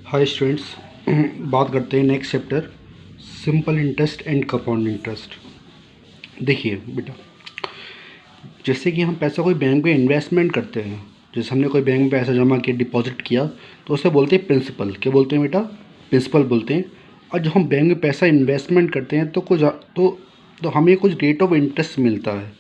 Hi students, बात करते हैं next chapter simple interest and compound interest. देखिए बेटा, जैसे कि हम पैसा कोई बैंक में इन्वेस्टमेंट करते हैं, जैसे हमने कोई बैंक में पैसा जमा किया, डिपॉजिट किया, तो उसे बोलते हैं प्रिंसिपल। क्या बोलते हैं बेटा? प्रिंसिपल बोलते हैं। और जब हम बैंक में पैसा इन्वेस्टमेंट करते हैं तो तो हमें कुछ रेट ऑफ इंटरेस्ट मिलता है,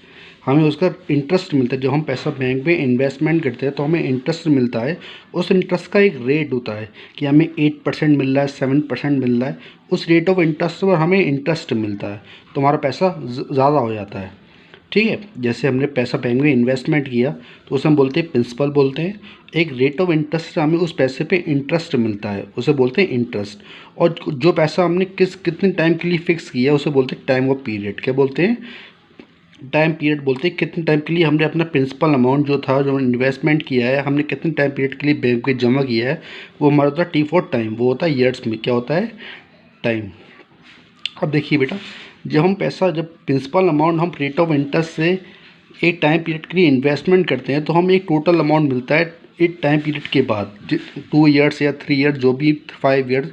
हमें उसका इंटरेस्ट मिलता है। जब हम पैसा बैंक में इन्वेस्टमेंट करते हैं तो हमें इंटरेस्ट मिलता है। उस इंटरेस्ट का एक रेट होता है कि हमें 8% मिल रहा है, 7% मिल रहा है। उस रेट ऑफ इंटरेस्ट पर हमें इंटरेस्ट मिलता है तो हमारा पैसा ज़्यादा हो जाता है। ठीक है, जैसे हमने पैसा बैंक में इन्वेस्टमेंट किया तो उसे हम बोलते हैं प्रिंसिपल बोलते हैं। एक रेट ऑफ इंटरेस्ट हमें उस पैसे पे इंटरेस्ट मिलता है, उसे बोलते हैं इंटरेस्ट। और जो पैसा हमने कितने टाइम के लिए फिक्स किया उसे बोलते हैं टाइम ऑफ पीरियड। क्या बोलते हैं? टाइम पीरियड बोलते हैं। कितने टाइम के लिए हमने अपना प्रिंसिपल अमाउंट जो था, जो इन्वेस्टमेंट किया है, हमने कितने टाइम पीरियड के लिए बैंक में जमा किया है, वो हमारा होता है टी फॉर टाइम, वो होता है ईयर्स में। क्या होता है? टाइम। अब देखिए बेटा, जब प्रिंसिपल अमाउंट हम रेट ऑफ इंटरेस्ट से एक टाइम पीरियड के लिए इन्वेस्टमेंट करते हैं तो हमें एक टोटल अमाउंट मिलता है एक टाइम पीरियड के बाद। 2 ईयर्स या 3 ईयर्स, जो भी 5 ईयर्स,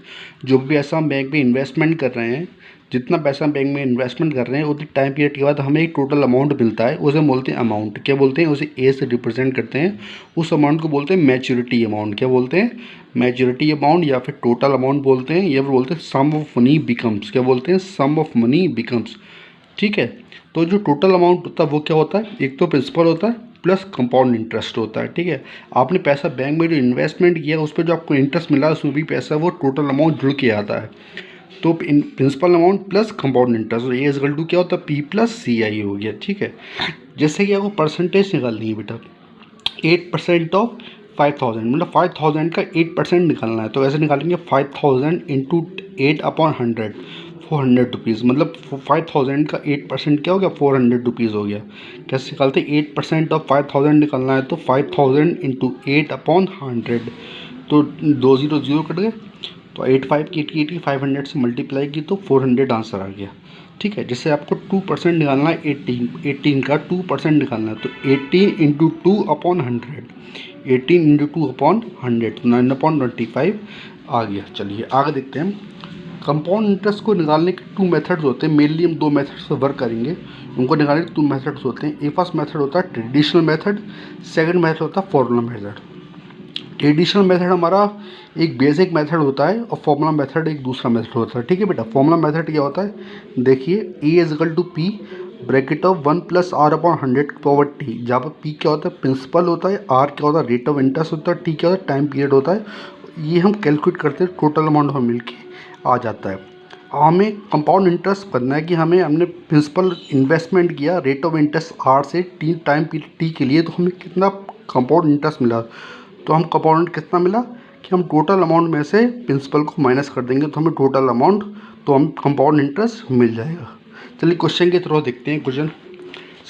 जो भी ऐसा हम बैंक में इन्वेस्टमेंट कर रहे हैं, जितना पैसा हम बैंक में इन्वेस्टमेंट कर रहे हैं उतने टाइम पीरियड के बाद हमें एक टोटल अमाउंट मिलता है, उसे बोलते हैं अमाउंट। क्या बोलते हैं? उसे ए से रिप्रेजेंट करते हैं। उस अमाउंट को बोलते हैं मैच्योरिटी अमाउंट। क्या बोलते हैं? मैच्योरिटी अमाउंट या फिर टोटल अमाउंट बोलते हैं, या फिर बोलते हैं सम ऑफ मनी बिकम्स। क्या बोलते हैं? सम ऑफ मनी बिकम्स। ठीक है, तो जो टोटल अमाउंट होता है वो क्या होता है? एक तो प्रिंसिपल होता है प्लस कंपाउंड इंटरेस्ट होता है। ठीक है, आपने पैसा बैंक में जो इन्वेस्टमेंट किया उस पर जो आपको इंटरेस्ट मिला उसमें भी पैसा वो टोटल अमाउंट जुड़ के आता है। तो principal amount plus compound interest, A is equal to क्या होता है? पी प्लस सी आई हो गया। ठीक है, जैसे कि आपको परसेंटेज निकालनी है बेटा, 8% ऑफ 5000, मतलब 5000 का 8% निकालना है। तो ऐसे निकालेंगे 5000 इंटू 8/100, 400 रुपीज़। मतलब 5000 का 8% क्या हो गया? 400 रुपीज़ हो गया। कैसे निकालते हैं? 8% ऑफ 5000 निकालना है तो 5000 इंटू 8/100, तो 2 0 0 कट गए। तो 85 की 80 500 से मल्टीप्लाई की तो 400 आंसर आ गया। ठीक है, जैसे आपको 2% निकालना है, 18 का 2% निकालना है तो 18 इंटू 2/100, 18 इंटू 2/100, तो 9/25 आ गया। चलिए आगे देखते हैं। कंपाउंड इंटरेस्ट को निकालने के 2 मेथड्स होते हैं। मेनली हम 2 मेथड्स से वर्क करेंगे। उनको निकालने के 2 मेथड्स होते हैं। फर्स्ट मेथड होता है ट्रेडिशनल मेथड, सेकंड मेथड होता है फॉर्मूला मेथड। ट्रेडिशनल मेथड हमारा एक बेसिक मेथड होता है और फॉर्मूला मेथड एक दूसरा मेथड होता है। ठीक है बेटा, फॉर्मूला मेथड क्या होता है? देखिए, A is equal to P bracket of 1 plus R upon 100 power T, जहाँ पर पी क्या होता है? प्रिंसिपल होता है, आर क्या होता है? रेट ऑफ इंटरेस्ट होता है, टी क्या होता है? टाइम पीरियड होता है। ये हम कैलकुलेट करते हैं, टोटल अमाउंट हमें मिल के आ जाता है। हमें कंपाउंड इंटरेस्ट करना है कि हमने प्रिंसिपल इन्वेस्टमेंट किया, रेट ऑफ इंटरेस्ट आर से टी टाइम पीरियड टी के लिए, तो हमें कितना कंपाउंड इंटरेस्ट मिला। तो हम कंपाउंड कितना मिला कि हम टोटल अमाउंट में से प्रिंसिपल को माइनस कर देंगे तो हमें टोटल अमाउंट, तो हम कंपाउंड इंटरेस्ट मिल जाएगा। चलिए क्वेश्चन के थ्रू देखते हैं। क्वेश्चन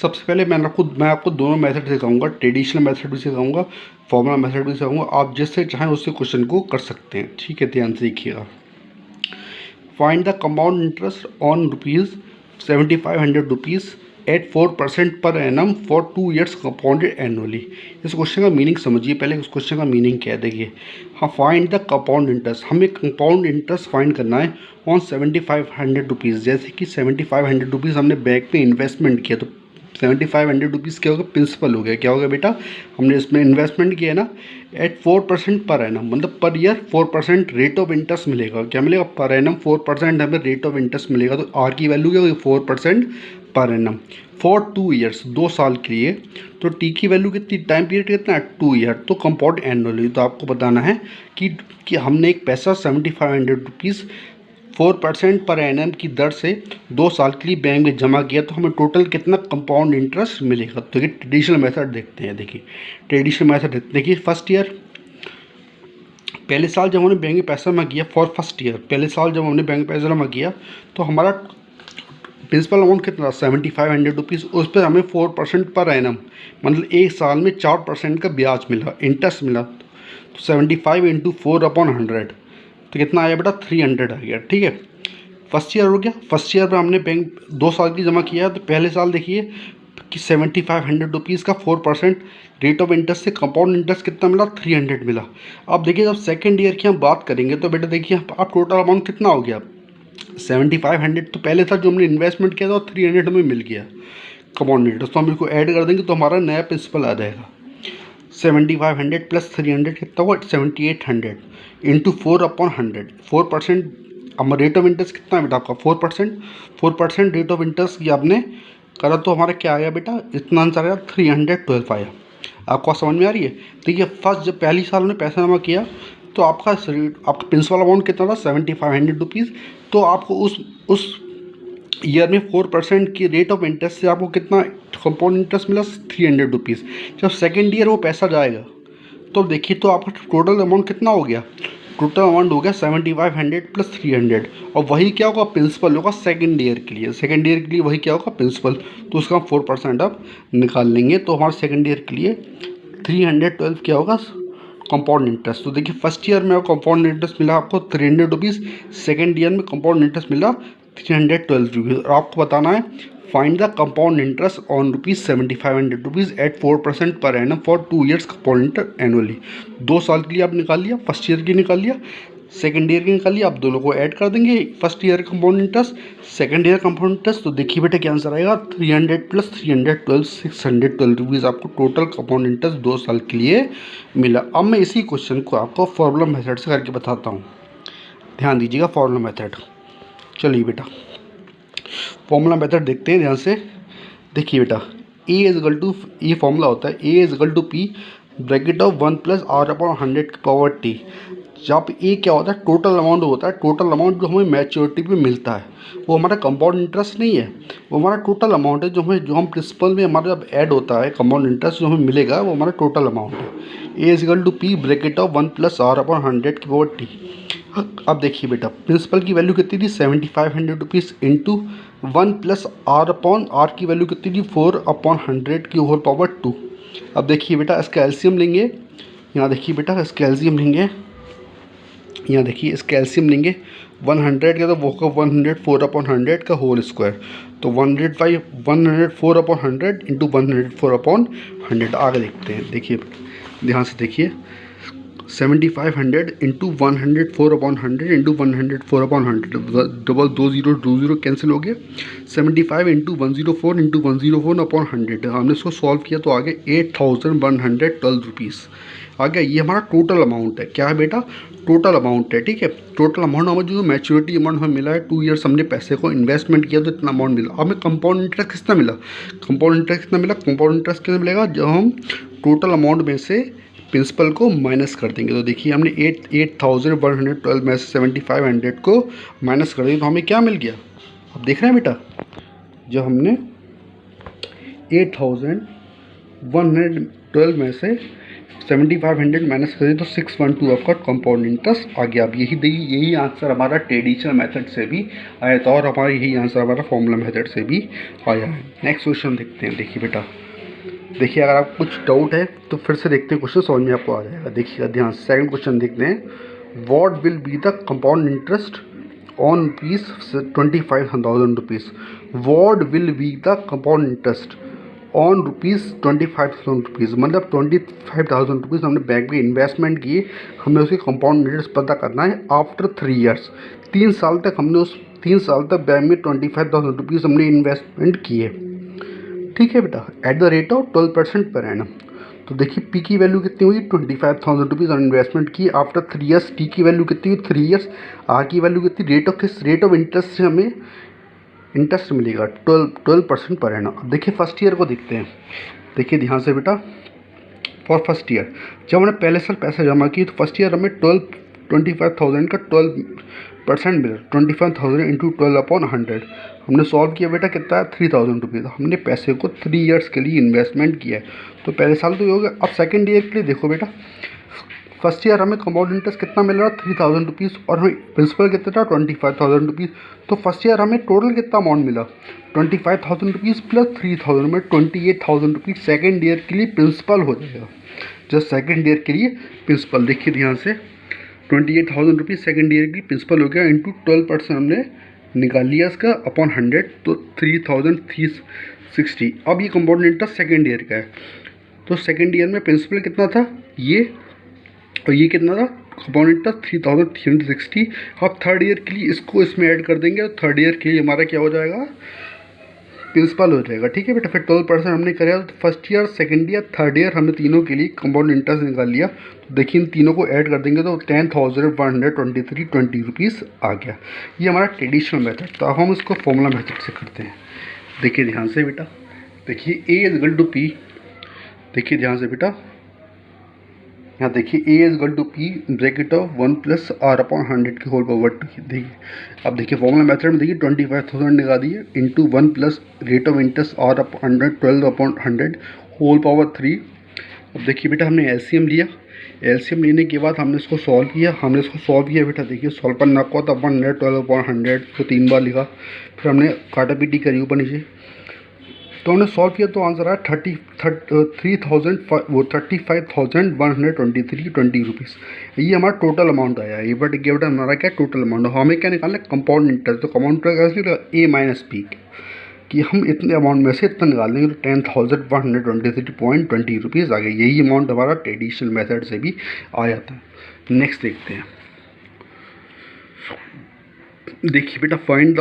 सबसे पहले मैं आपको दोनों मेथड सिखाऊंगा, ट्रेडिशनल मेथड भी सिखाऊंगा, फॉर्मूला मेथड भी सिखाऊंगा। आप जिससे चाहें उससे क्वेश्चन को कर सकते हैं। ठीक है, ध्यान से देखिएगा। Find the compound interest on ₹7500 at 4% per annum for 2 years compounded annually. इस क्वेश्चन का मीनिंग समझिए पहले। इस क्वेश्चन का मीनिंग क्या है? देखिए, हाँ, फाइंड द कंपाउंड इंटरेस्ट, हमें कंपाउंड इंटरेस्ट फाइंड करना है ऑन ₹7500। जैसे कि ₹7500 हमने बैंक में इन्वेस्टमेंट किया तो ₹7500 क्या होगा? प्रिंसिपल हो गया। क्या हो गया बेटा? हमने इसमें इन्वेस्टमेंट किया ना, एट 4% पर एनम, मतलब per year 4% rate of interest मिलेगा। क्या मिलेगा? पर एनम 4% हमें रेट ऑफ इंटरेस्ट मिलेगा। तो आर की वैल्यू क्या होगी? 4% पर एनम फॉर 2 ईयर्स, 2 साल के लिए। तो टी की वैल्यू कितनी? टाइम पीरियड कितना है? 2 ईयर। तो कंपाउंड एनुअली, तो आपको बताना है कि हमने एक पैसा ₹7500 4% पर एनम की दर से 2 साल के लिए बैंक में जमा किया तो हमें टोटल कितना कंपाउंड इंटरेस्ट मिलेगा। तो देखिए ट्रेडिशनल मेथड देखते हैं। देखिए ट्रेडिशनल मेथड देखिए, फर्स्ट ईयर, पहले साल जब हमने बैंक में पैसा जमा किया, फॉर फर्स्ट ईयर, पहले साल जब हमने बैंक में पैसा जमा किया तो हमारा प्रिंसिपल अमाउंट कितना? ₹7500। उस पर हमें 4% पर एनम, मतलब एक साल में 4% का ब्याज मिला, इंटरेस्ट मिला। तो 75 इंटू 4/100, तो कितना आया बेटा? 300 आ गया। ठीक है, फर्स्ट ईयर हो गया। फर्स्ट ईयर में हमने बैंक 2 साल की जमा किया। तो पहले साल देखिए, कि 7500 रुपीज़ का 4% रेट ऑफ इंटरेस्ट से कंपाउंड इंटरेस्ट कितना मिला, 300 मिला। अब देखिए जब सेकेंड ईयर की हम बात करेंगे तो बेटा देखिए आप टोटल अमाउंट कितना हो गया, 7500 तो पहले था जो हमने इन्वेस्टमेंट किया था, और 300 हमें मिल गया कंपाउंड इंटरेस्ट। तो हम इसको ऐड कर देंगे तो हमारा नया प्रिंसिपल आ जाएगा। 7500 प्लस 300 कितना हुआ, 7800 इंटू 4/100, 4%। अब रेट ऑफ इंटरेस्ट कितना है बेटा आपका, 4%। 4% रेट ऑफ इंटरेस्ट ये आपने करा तो हमारा क्या आया बेटा, इतना आंसर आया 312 आया। आपको समझ में आ रही है। देखिए फर्स्ट जब पहली साल में पैसा जमा किया तो आपका प्रिंसिपल अमाउंट कितना था, 7500 रुपीज़। तो आपको उस ईयर में 4% की रेट ऑफ इंटरेस्ट से आपको कितना कंपाउंड इंटरेस्ट मिला, 300 रुपीज़। जब सेकेंड ईयर वो पैसा जाएगा तो देखिए तो आपका टोटल अमाउंट कितना हो गया, टोटल अमाउंट हो गया 7500 प्लस 300। और वही क्या होगा, प्रिंसिपल होगा सेकेंड ईयर के लिए। सेकेंड ईयर के लिए वही क्या होगा, प्रिंसिपल। तो उसका 4% आप निकाल लेंगे तो हमारे सेकेंड ईयर के लिए 312 क्या होगा, कंपाउंड इंटरेस्ट। तो देखिए फर्स्ट ईयर में कंपाउंड इंटरेस्ट मिला आपको 300 रुपीज़, सेकेंड ईयर में कंपाउंड इंटरेस्ट मिला 312 रुपीज़। और आपको बताना है find the compound interest on ₹7500 at 4% per annum for 2 years compound interest annually. 2 साल के लिए आप निकाल लिया, फर्स्ट ईयर की निकाल लिया, सेकेंड ईयर की निकाल लिया। आप दोनों को ऐड कर देंगे, first year compound interest, second year compound interest. तो देखिए बेटा क्या आंसर आएगा, 300 प्लस 312 612 रुपीज़ आपको टोटल कंपाउंड इंटरेस्ट 2 साल के लिए मिला। अब मैं इसी क्वेश्चन को आपको फॉर्मूला मेथड से करके बताता हूँ। ध्यान दीजिएगा फॉर्मूला मेथड। चलिए बेटा फॉर्मूला मेथड देखते हैं ध्यान से। देखिए बेटा ए इज इक्वल टू, ये फॉर्मूला होता है A is equal to P bracket of 1 plus R upon 100 की पावर टी। जहाँ पे ए क्या होता है, टोटल अमाउंट होता है। टोटल अमाउंट जो हमें मैच्योरिटी पे मिलता है वो हमारा कंपाउंड इंटरेस्ट नहीं है, वो हमारा टोटल अमाउंट है। जो हम प्रिंसिपल में हमारा जब ऐड होता है कंपाउंड इंटरेस्ट जो हमें मिलेगा वो हमारा टोटल अमाउंट है। A is equal to P bracket of 1 plus R upon 100 की पावर टी। अब देखिए बेटा प्रिंसिपल की वैल्यू कितनी थी, 7500 rupees into 1 plus R upon R की वैल्यू कितनी थी, 4/100 की होल पावर 2। अब देखिए बेटा इसका एलसीएम लेंगे, यहाँ देखिए बेटा इसका एलसीएम लेंगे, यहाँ देखिए इसका एलसीएम लेंगे 100 का तो वो का 104/100 का होल स्क्वायर। तो 104/100 इंटू 104/100। आगे देखते हैं, देखिए ध्यान से देखिए 7500 इंटू 104/100 इंटू 104/100, डबल 2 0 कैंसिल हो गया। 75 इंटू 104 इंटू 104/100 हमने इसको सॉल्व किया तो आगे 8112 रुपीज़ आ गया। ये हमारा टोटल अमाउंट है। क्या है बेटा, टोटल अमाउंट है, ठीक है। टोटल अमाउंट हमें जो मैच्योरिटी अमाउंट हमें मिला है, 2 ईयर्स हमने पैसे को इन्वेस्टमेंट किया तो इतना अमाउंट मिला। हमें कंपाउंड इंटरेस्ट कितना मिला, कंपाउंड इंटरेस्ट कितना मिला, कंपाउंड इंटरेस्ट कितना मिलेगा जब हम टोटल अमाउंट में से प्रिंसिपल को माइनस कर देंगे। तो देखिए हमने 8112 में से 7500 को माइनस कर दिया तो हमें क्या मिल गया। अब देख रहे हैं बेटा जब हमने 8112 में से 7500 माइनस कर दिया तो 612 आपका कंपाउंड इंटरेस्ट आ गया। अब यही आंसर हमारा ट्रेडिशनल मेथड से भी आया था और हमारा यही आंसर हमारा फॉर्मूला मेथड से भी आया है। नेक्स्ट क्वेश्चन देखते हैं। देखिए बेटा देखिए अगर आपको कुछ डाउट है तो फिर से देखते हैं, क्वेश्चन समझ में आपको आ जाएगा। देखिएगा ध्यान से, सेकंड क्वेश्चन देखते हैं। What will be the compound interest on ₹25,000 rupees. What will be the compound interest on ₹25,000 rupees, मतलब 25,000 रुपीज़ हमने बैंक में इन्वेस्टमेंट किए, हमें उसके कंपाउंड इंटरेस्ट पता करना है आफ्टर 3 ईयर्स। 3 साल तक हमने उस 3 साल तक बैंक में 25,000 रुपीज़ हमने इन्वेस्टमेंट किए, ठीक है बेटा, eight the rate of 12% per annum. तो देखिए पी की वैल्यू कितनी हुई, 25,000 रुपीज़ इन्वेस्टमेंट की आफ्टर 3 ईयर्स। टी की वैल्यू कितनी हुई, 3 ईयर्स। आर की वैल्यू कितनी, रेट ऑफ इंटरेस्ट से हमें इंटरेस्ट मिलेगा 12% पर एनम। अब देखिए फर्स्ट ईयर को देखते हैं। देखिए ध्यान से बेटा, फॉर फर्स्ट ईयर जब हमने पहले साल पैसा जमा की तो फर्स्ट ईयर हमें 25,000 का 12% मिला। 25,000 इंटू 12/100 हमने सॉल्व किया बेटा, कितना है 3,000 रुपीज़। हमने पैसे को 3 ईयर्स के लिए इन्वेस्टमेंट किया है तो पहले साल तो ये हो गया। अब सेकेंड ईयर के लिए देखो बेटा, फर्स्ट ईयर हमें कंपाउंड इंटरेस्ट कितना मिल रहा है 3,000 रुपीज़ और हमें प्रिंसिपल कितना था 25,000 रुपीज़। तो फर्स्ट ईयर हमें टोटल कितना अमाउंट मिला 25,000 रुपीज़ प्लस 3,000 में 28,000 रुपीज़ सेकेंड ईयर के लिए प्रिंसिपल हो जाएगा। जस्ट सेकेंड ईयर के लिए प्रिंसिपल, देखिए ध्यान से 28,000 रुपीज़ सेकेंड ईयर की प्रिंसिपल हो गया इंटू 12% हमने निकाल लिया इसका अपॉन 100 तो 3,000 60। अब ये कंपाउंड इंटरेस्ट सेकेंड ईयर का है, तो सेकेंड ईयर में प्रिंसिपल कितना था ये, और ये कितना था कंपाउंड इंटरेस्ट 3360। अब थर्ड ईयर के लिए इसको इसमें ऐड कर देंगे, तो थर्ड ईयर के लिए हमारा क्या हो जाएगा, प्रिंसिपल हो जाएगा। ठीक है बेटा, फिर 12% हमने कराया, तो first year, second year, third year हमने तीनों के लिए कंपाउंड इंटरेस्ट निकाल लिया। तो देखिए इन तीनों को ऐड कर देंगे तो 10,123.20 आ गया। ये हमारा ट्रेडिशनल मेथड। तो अब हम इसको फॉर्मूला मेथड से करते हैं। देखिए ध्यान से बेटा, देखिए A is equal to P, देखिए ध्यान से बेटा, यहाँ देखिए A is equal to P bracket of 1 plus R upon 100 के होल पावर 2। देखिए अब देखिए फॉर्मूला मेथड में देखिए 25,000 निकाल दिए into 1 plus rate of interest R upon 100 12 upon 100 whole power 3। अब देखिए बेटा हमने एलसीएम लिया, एलसीएम लेने के बाद हमने इसको सॉल्व किया, बेटा देखिए सॉल्व करना आपको था 100 12 अपॉन 100 को 3 बार लिखा, फिर हमने काटा पीटी करी ऊपर नीचे, तो हमने सॉल्व किया तो आंसर आया 35,123 रुपीज़। ये हमारा टोटल अमाउंट आया है। ये बट बेटा हमारा क्या टोटल अमाउंट, हमें क्या निकालना है कंपाउंड इंटरेस्ट। तो कंपाउंड इंटरेस्ट कैसे A माइनस पी, कि हम इतने अमाउंट में से इतना निकाल देंगे, तो 10,123.20 रुपीज़ आ गए। यही अमाउंट हमारा ट्रेडिशनल मेथड से भी आ जाता है। नेक्स्ट देखते हैं, देखिए बेटा find the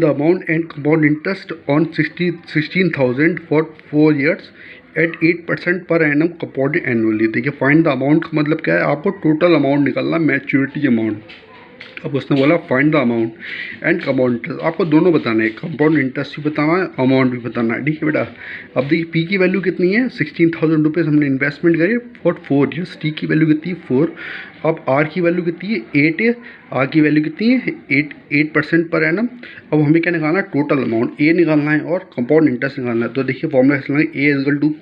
amount and compound interest on 16,000 for 4 years at 8% per annum compounded annually. देखिए फाइंड द अमाउंट का मतलब क्या है, आपको टोटल अमाउंट निकालना, मैच्योरिटी अमाउंट। अब उसने बोला find the amount and compound interest, आपको दोनों बताना है, कंपाउंड इंटरेस्ट भी बताना है, अमाउंट भी बताना है। ठीक है बेटा, अब देखिए पी की वैल्यू कितनी है, 16,000 रुपीज़ हमने इन्वेस्टमेंट करी फॉर 4 years। टी की वैल्यू कितनी है 4। अब आर की वैल्यू कितनी है 8 है, आर की वैल्यू कितनी है 8% पर एनम। अब हमें क्या निकालना है, टोटल अमाउंट ए निकालना है और कंपाउंड इंटरेस्ट निकालना है। तो देखिए फॉर्मूला ए इक्वल टू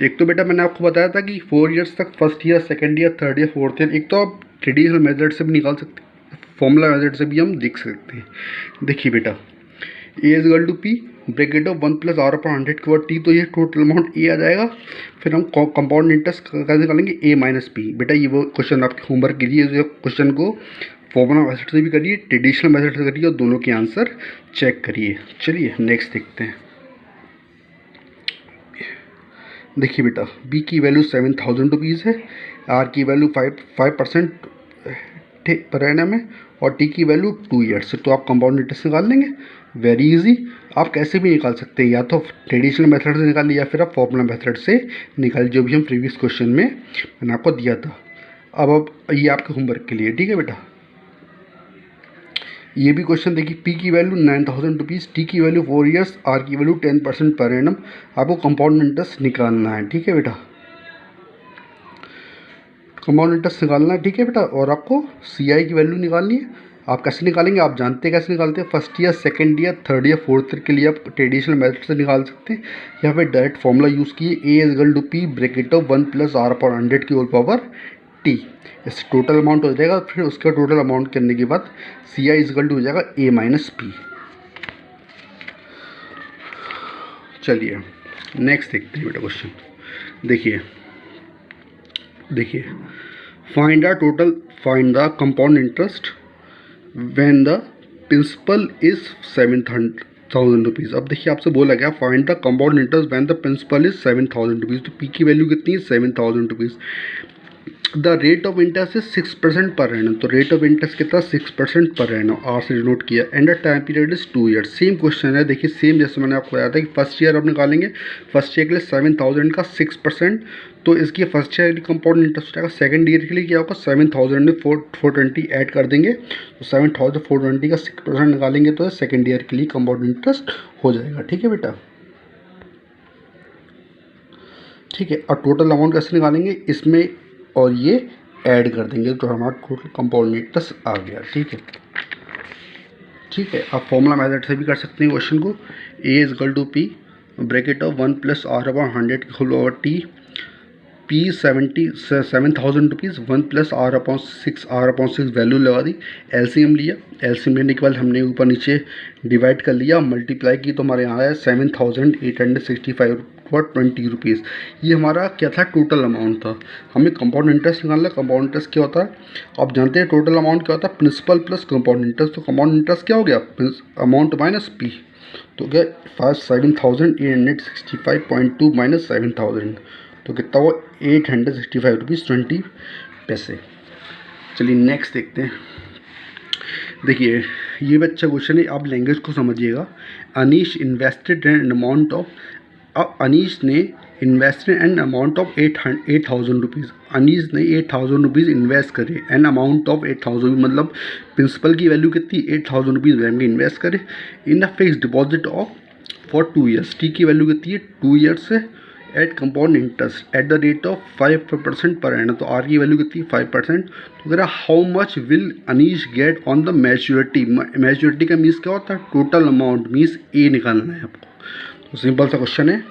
एक तो बेटा मैंने आपको बताया था कि 4 years तक, first year, second year, third year, fourth year, एक तो आप ट्रेडिशनल मेथड से भी निकाल सकते हैं, फॉर्मूला मेथड से भी हम देख सकते हैं। देखिए बेटा A is equal to P bracket of 1 plus R upon 100 के बाद टी, तो ये टोटल अमाउंट ए आ जाएगा। फिर हम कंपाउंड इंटरेस्ट कैसे निकालेंगे, ए माइनस पी। बेटा ये वो क्वेश्चन आपके होमवर्क के लिए, जो क्वेश्चन को फॉर्मूला मेथड से भी करिए, ट्रेडिशनल मेथड से करिए, और दोनों के आंसर चेक करिए। चलिए नेक्स्ट देखते हैं। देखिए बेटा बी की वैल्यू 7,000 रुपीज़ है, आर की वैल्यू 5% पर एनम है, और टी की वैल्यू 2 years। तो आप कंपाउंड इंटरेस्ट निकाल लेंगे, वेरी इजी। आप कैसे भी निकाल सकते हैं, या तो ट्रेडिशनल मेथड से निकालिए या फिर आप फॉर्मूला मेथड से निकालिए, जो भी हम प्रीवियस क्वेश्चन में मैंने आपको दिया था। अब ये आपके होमवर्क के लिए, ठीक है बेटा। ये भी क्वेश्चन देखिए, पी की वैल्यू 9,000 रुपीज़, टी की वैल्यू 4 years, आर की वैल्यू 10% पर एनम। आपको कंपाउंड इंटरेस्ट निकालना है, ठीक है बेटा, कंपाउंड इंटरेस्ट निकालना है, ठीक है बेटा। और आपको सी आई की वैल्यू निकालनी है। आप कैसे निकालेंगे, आप जानते हैं कैसे निकालते हैं, first year, second year, third year, fourth year के लिए आप ट्रेडिशनल मेथड से निकाल सकते हैं, या फिर डायरेक्ट फॉर्मूला यूज़ किए, A is equal to P bracket of 1 plus R upon 100 की होल पावर टी। इससे टोटल अमाउंट हो जाएगा, फिर उसका टोटल अमाउंट करने के बाद C I is equal to हो जाएगा ए माइनस पी। चलिए नेक्स्ट देखते हैं बेटा क्वेश्चन। देखिए find the compound interest when the principal is 7,000 rupees. अब देखिए आपसे बोला गया find the compound interest when the principal is 7,000 rupees. तो पी की वैल्यू कितनी है 7,000 rupees. The rate of interest is 6% per annum. तो रेट ऑफ इंटरेस्ट कितना 6% पर एनम, आर से नोट किया। And the time period is 2 years। Same question है, देखिए सेम जैसे मैंने आपको बताया था कि फर्स्ट ईयर आप निकालेंगे, फर्स्ट ईयर के लिए 7,000 का 6%, तो इसकी फर्स्ट ईयर की कंपाउंड इंटरेस्ट हो जाएगा। सेकंड ईयर के लिए क्या होगा, 7,000 में 420 ऐड कर देंगे, तो 7,420 का 6% निकालेंगे, तो सेकंड ईयर के लिए कंपाउंड इंटरेस्ट हो जाएगा। ठीक है बेटा, ठीक है। और टोटल अमाउंट कैसे निकालेंगे, इसमें और ये ऐड कर देंगे, तो हमारा टोटल कंपाउंड इंटरेस्ट आ गया। ठीक है, ठीक है। आप फॉर्मूला मेथड से भी कर सकते हैं क्वेश्चन को। A is equal to P bracket of 1 plus R upon 100 whole over T, P 7,000 rupees, 1 plus R upon 6 value लगा दी, एलसीएम लिया, एलसीएम लेने के बाद हमने ऊपर नीचे डिवाइड कर लिया, मल्टीप्लाई की, तो हमारे यहाँ आया 7,865 गॉट 20 रुपीज़। ये हमारा क्या था, टोटल अमाउंट था। हमें कंपाउंड इंटरेस्ट निकालना है। कंपाउंड इंटरेस्ट क्या होता है आप जानते हैं, टोटल अमाउंट क्या होता है, प्रिंसिपल प्लस कंपाउंड इंटरेस्ट। तो कंपाउंड इंटरेस्ट क्या हो गया, अमाउंट माइनस पी। तो क्या 7,865.2 माइनस 7,000, तो कितना हुआ 865 रुपीज़ 20 पैसे। चलिए नेक्स्ट देखते हैं। देखिए ये भी अच्छा क्वेश्चन है, आप लैंग्वेज को समझिएगा। Anish invested an amount of, अब अनीश ने invested an amount of 8,000 rupees. Anish ने 8,000 रुपीज़ इन्वेस्ट करे, एन अमाउंट ऑफ 8,000 मतलब प्रिंसिपल की वैल्यू कितनी, 8,000 रुपीज़ बैंक में इन्वेस्ट करे in the fix deposit of for 2 years. T की वैल्यू कितनी है 2 ईयर्स से, at compound interest at the rate of 5% per annum. तो आर की वैल्यू कितनी 5%। तो कह रहा how much will Anish get on the maturity. Maturity का मीन्स क्या होता है, टोटल अमाउंट मीन्स ए निकालना है आपको। तो सिंपल सा क्वेश्चन है,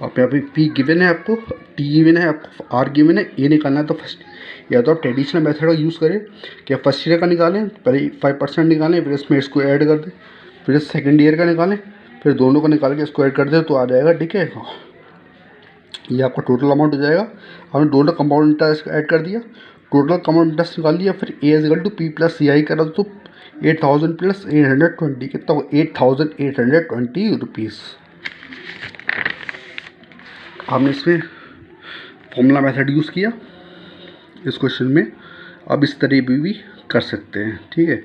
आप यहाँ पे पी गिवन है आपको, टी गिवन है आपको, आर गिवन है, ए निकालना है। तो फर्स्ट या तो आप ट्रेडिशनल मेथड का यूज़ करें, क्या फर्स्ट ईयर का निकालें, पहले 5% निकालें, फिर इसमें इसको ऐड कर दें, फिर सेकेंड ईयर का निकालें, फिर दोनों को निकाल के इसको ऐड कर दें तो आ जाएगा। ठीक है, ये आपका टोटल अमाउंट हो जाएगा। हमने दोनों कंपाउंड इंटरेस्ट ऐड कर दिया, टोटल कंपाउंड इंटरेस्ट निकाल लिया, फिर A is equal to P plus C I करा तो 8,000 प्लस 820 कितना हो 8,820 रुपीज़। हमने इसमें फॉर्मूला मेथड यूज़ किया इस क्वेश्चन में। अब इस तरह भी कर सकते हैं। ठीक है,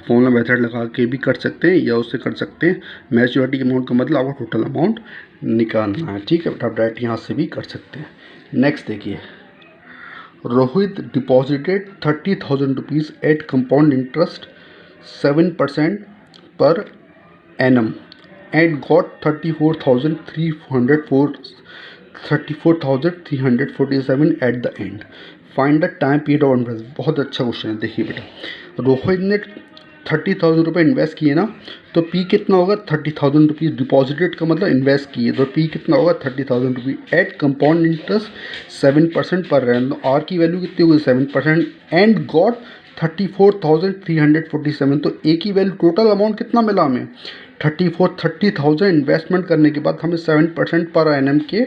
फॉर्मूला मेथड लगा के भी कर सकते हैं या उससे कर सकते हैं। मैच्योरिटी अमाउंट का मतलब आपको टोटल अमाउंट निकालना है। ठीक है, आप डायरेक्ट यहाँ से भी कर सकते हैं। नेक्स्ट देखिए, Rohit deposited 30,000 rupees at compound interest 7% per annum and got 34,347 at the end. Find the time period of invest. बहुत अच्छा क्वेश्चन है। देखिए बेटा, रोहित ने 30,000 रुपये इन्वेस्ट किए ना, तो पी कितना होगा 30,000 रुपीज़। डिपॉजिटेड का मतलब इन्वेस्ट किए, तो पी कितना होगा 30,000 rupees at compound interest 7% per annum. Are की वैल्यू कितनी होगी 7% एंड गॉट 34,347। तो ए की वैल्यू टोटल अमाउंट कितना मिला हमें 30,000 इन्वेस्टमेंट करने के बाद हमें 7% पर एनम के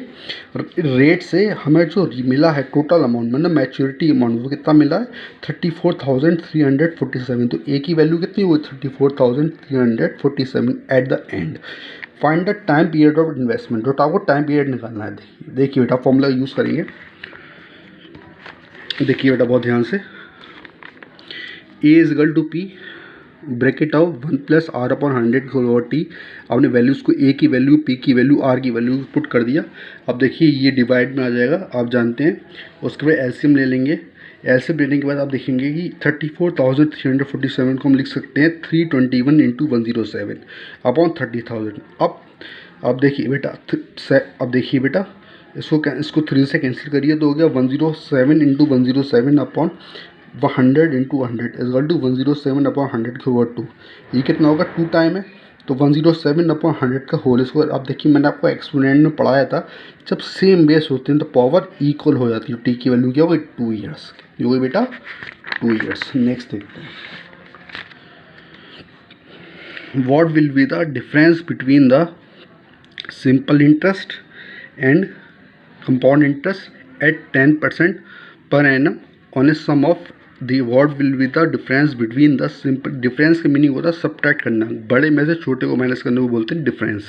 रेट से हमें जो मिला है टोटल अमाउंट मतलब मैच्योरिटी अमाउंट वो कितना मिला है 34,347। तो ए की वैल्यू कितनी हुई 34,347 at the end. Find the time period of investment. तो आपको टाइम पीरियड निकालना है। देखिए बेटा, फॉर्मूला यूज़ करेंगे। देखिए बेटा बहुत ध्यान से, A is equal to P bracket of 1 plus R upon 100 over T. आपने वैल्यूज़ को ए की वैल्यू, पी की वैल्यू, आर की वैल्यू पुट कर दिया। अब देखिए ये डिवाइड में आ जाएगा, आप जानते हैं। उसके बाद एलसीएम ले लेंगे। एलसीएम लेने के बाद आप देखेंगे कि 34,347 को हम लिख सकते हैं 321 इंटू 107 अपॉन 30,000। अब देखिए बेटा, अब देखिए बेटा, इसको 3 से कैंसिल करिए तो हो गया 107 into 107 upon 100 into 100 equal to 107 upon 100 के ओवर 2। ये कितना होगा 2 टाइम है, तो 107 अपॉन 100 का होल स्क्वायर। अब देखिए मैंने आपको एक्सपोनेंट में पढ़ाया था, जब सेम बेस होते हैं तो पावर इक्वल हो जाती है। टी की वैल्यू क्या होगी 2 ईयर्स की होगी बेटा 2 ईयर्स। नेक्स्ट देखते हैं, what will be the difference between the simple interest and compound interest at 10% per annum on a sum of the. What will be the difference between the simple. Difference का meaning होता है subtract करना, बड़े में से छोटे को minus करने को बोलते हैं difference.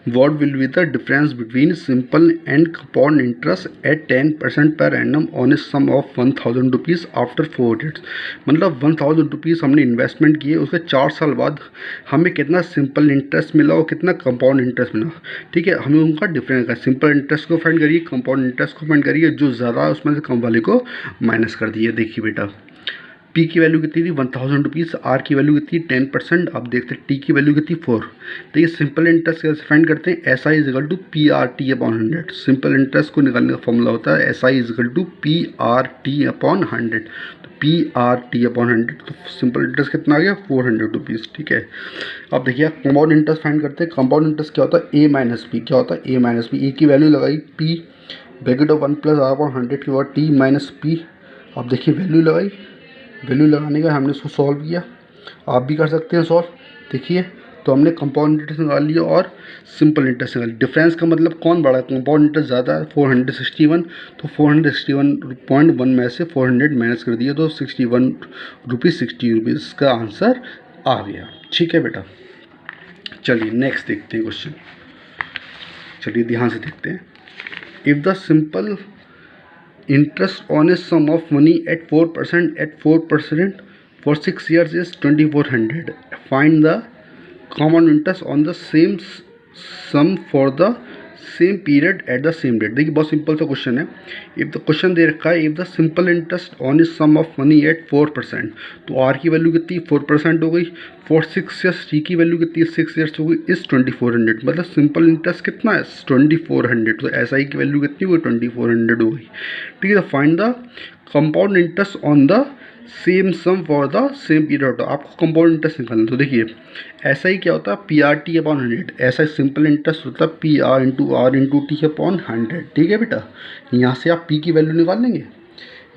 What will be the difference between simple and compound interest at 10% per annum on a sum of 1,000 rupees after 4 years. मतलब 1,000 रुपीज़ हमने इन्वेस्टमेंट किए, उसके 4 साल बाद हमें कितना सिंपल इंटरेस्ट मिला और कितना कंपाउंड इंटरेस्ट मिला। ठीक है, हमें उनका डिफरेंस है। सिंपल इंटरेस्ट को फाइंड करिए, कंपाउंड इंटरेस्ट को फाइंड करिए, जो ज़्यादा है उसमें से कम वाले को माइनस कर दिए। देखिए बेटा, पी की वैल्यू कितनी थी 1,000 रुपीज़, आर की वैल्यू कितनी 10%। आप देखते हैं टी की वैल्यू कितनी 4। तो ये सिंपल इंटरेस्ट कैसे फाइंड करते हैं, S I is equal to P R T upon 100। Simple interest को निकालने का फॉर्मूला होता है S I is equal to P R T upon 100। तो पी आर टी अपॉन 100, तो सिंपल इंटरेस्ट कितना आ गया 400 रुपीज़। ठीक है, अब देखिए कंपाउंड इंटरेस्ट फाइंड करते हैं। कंपाउंड इंटरेस्ट क्या होता है ए माइनस पी। क्या होता है ए माइनस पी। ए की वैल्यू लगाई P bracket of 1 plus R upon 100 के बाद टी माइनस पी। अब देखिए वैल्यू लगाई, वैल्यू लगाने का हमने इसको सॉल्व किया, आप भी कर सकते हैं सॉल्व। देखिए तो हमने कंपाउंड इंटरेस्ट निकाल लिया और सिंपल इंटरेस्ट निकाल लिया। डिफरेंस का मतलब कौन बड़ा है, कंपाउंड इंटरेस्ट ज़्यादा है 461, तो 461.1 में से 400 माइनस कर दिया तो 61 रुपीज़ का आंसर आ गया। ठीक है बेटा, चलिए नेक्स्ट देखते हैं क्वेश्चन। चलिए ध्यान से देखते हैं। If the simple interest on a sum of money at 4% for 6 years is 2400. Find the common interest on the same sum for the same period at the same date. देखिए बहुत simple सा question है। If the question दे रखा है if the simple interest on is sum of money at 4%, तो R की value कितनी 4% हो गई। फॉर 6 ईयर्स टी की वैल्यू कितनी 6 ईयर्स हो गई इस 2400, मतलब सिंपल इंटरेस्ट कितना है 2400, तो एस आई की वैल्यू कितनी हुई 2400 हो गई। ठीक है, find the compound interest on the same sum for the same period. आपको कंपाउंड इंटरेस्ट निकालना, तो देखिए ऐसा ही क्या होता है पी आर टी अपॉन 100, ऐसा सिंपल इंटरेस्ट होता है P R into T upon 100। ठीक है बेटा, यहाँ से आप पी की वैल्यू निकाल लेंगे,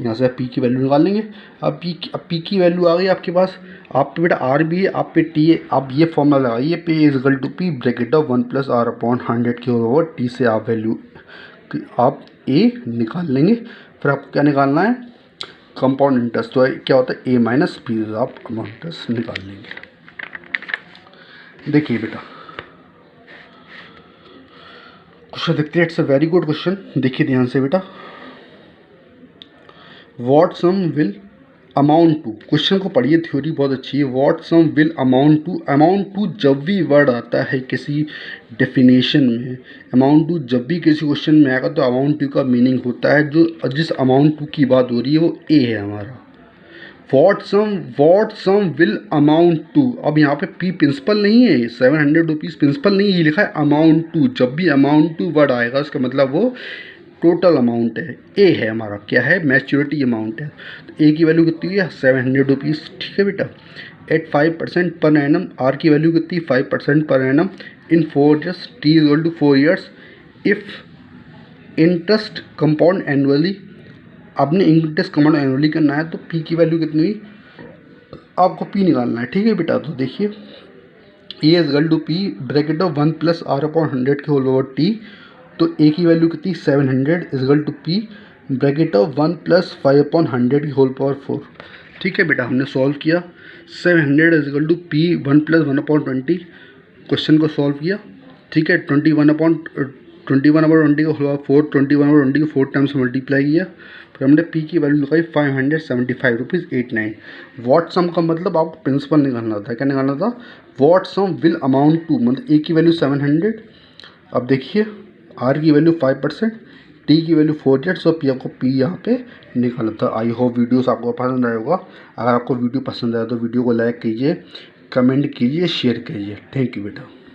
यहाँ से आप पी की वैल्यू निकाल लेंगे। अब पी की वैल्यू आ गई आपके पास, आप पे बेटा आर भी है, आप पे टी है। आप ये फॉर्मूला लगाइए, पे is equal to P bracket of 1 + r upon 100 के ओवर टी से आप वैल्यू आप ए निकाल लेंगे। फिर आपको क्या निकालना है कंपाउंड इंटरेस्ट, तो क्या होता है ए माइनस पी, आप कंपाउंड इंटरेस्ट निकाल लेंगे। देखिए बेटा क्वेश्चन देखते हैं, it's a very good question. देखिए ध्यान से बेटा, what sum will amount to, question को पढ़िए, थ्योरी बहुत अच्छी है। What sum will amount to जब भी वर्ड आता है किसी डेफिनेशन में, अमाउंट टू जब भी किसी क्वेश्चन में आएगा तो अमाउंट टू का मीनिंग होता है जो जिस अमाउंट टू की बात हो रही है वो ए है हमारा। What sum will amount to, अब यहाँ पे पी प्रिंसिपल नहीं है, 700 रुपीज़ प्रिंसिपल नहीं है, ये लिखा है अमाउंट टू। जब भी अमाउंट टू वर्ड आएगा उसका मतलब वो टोटल अमाउंट है, ए है हमारा, क्या है मैच्योरिटी अमाउंट है। तो ए की वैल्यू कितनी है 700 रुपीज़। ठीक है बेटा, एट 5% पर एनम, आर की वैल्यू कितनी 5% per annum in 4 years, T is equal to 4 years. If interest compound annually, आपने इंटरेस्ट कंपाउंड एनुअली करना है तो पी की वैल्यू कितनी हुई, आपको पी निकालना है। ठीक है बेटा, तो देखिए A is equal to P bracket of 1 + r upon 100 के होल ओवर टी, तो ए की वैल्यू कितनी 700 is equal to P bracket of 1 + 5 upon 100 की होल पावर 4। ठीक है बेटा, हमने सॉल्व किया, 700 is equal to P 1 + 1 upon 20, question को सॉल्व किया। ठीक है, 21 अपॉन 20 को होल पावर 4, 21/20 को 4 टाइम्स मल्टीप्लाई किया, फिर हमने पी की वैल्यू लगाई 575 रुपीज़ 89। व्हाट सम का मतलब आपको प्रिंसिपल निकालना था, क्या निकालना था what sum will amount to, मतलब ए की वैल्यू 700, अब देखिए आर की वैल्यू 5%, टी की वैल्यू 4 ईयर्स और पी आपको पी यहाँ पे निकाला था। आई होप वीडियोस आपको पसंद आया होगा। अगर आपको वीडियो पसंद आया तो वीडियो को लाइक कीजिए, कमेंट कीजिए, शेयर कीजिए। थैंक यू बेटा।